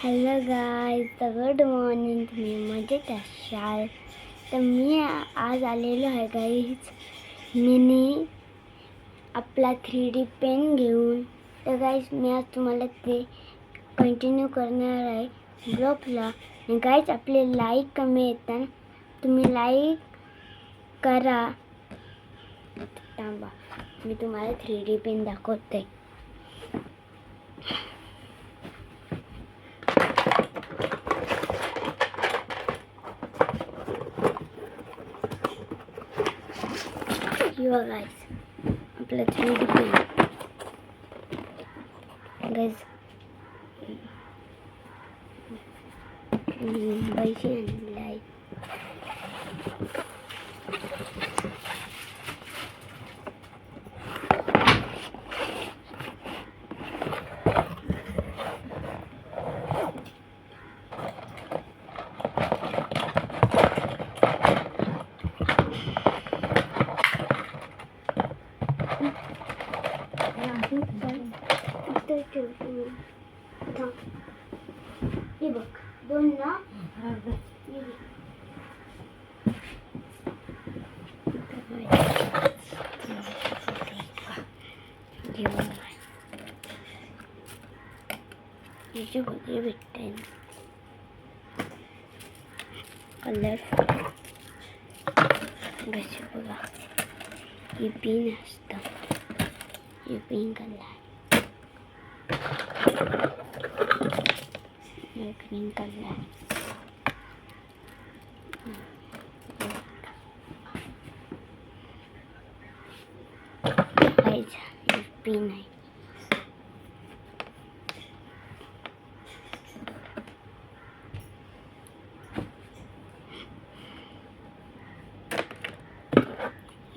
Hello guys, तर good morning. तुम्ही मजेत असाल तर मी आज आलेलो आहे गाईज मिनी आपला 3D पेन घेऊन. तर गाईज मी आज तुम्हाला ते कंटिन्यू करणार आहे ब्लॉगला. गाईज आपले लाईक कमी येतात, तुम्ही लाईक करा. थांबा, मी तुम्हाला 3D पेन दाखवते. गाइस आपला 3D पेन गाइस पैसे आणलाय. हे बघ, दोन ना याचे वगैरे भेटते कलर. कसे बघा, हे पिन असतं, हे पिंक कलर, हे ग्रीन कलर, हे पिन आहे.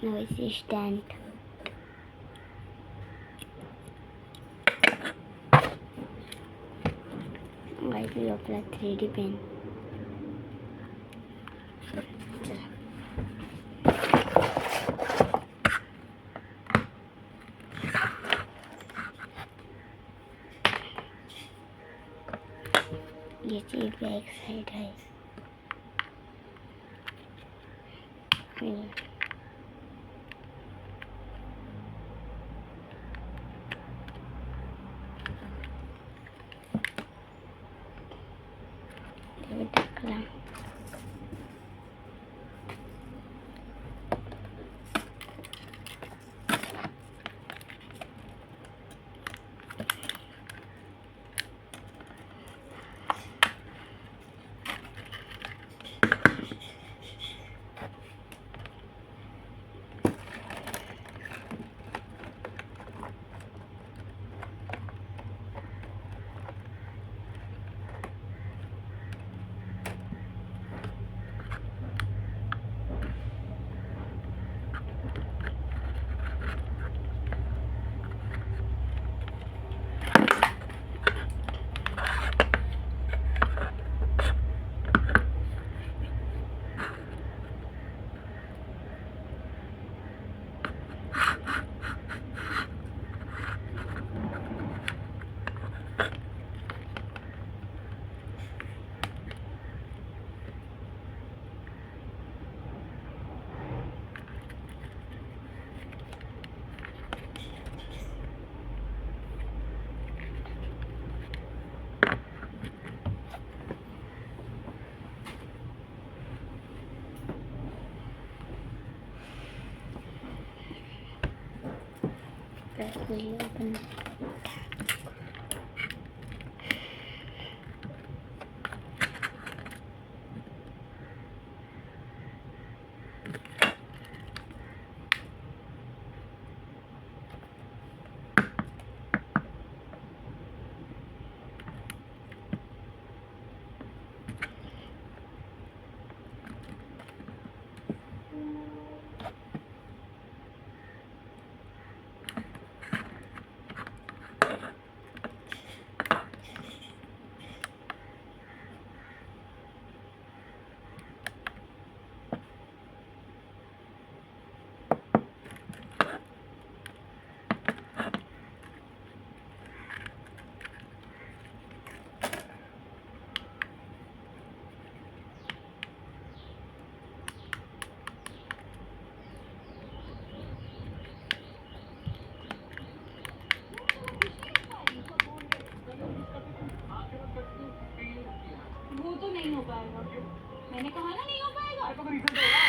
वैसे स्टैंड. वैसे अपना 3D पेन. ये बैक साइड है. टाकला. Open. नहीं हो पाएगा, मैंने कहा ना नहीं हो पाएगा।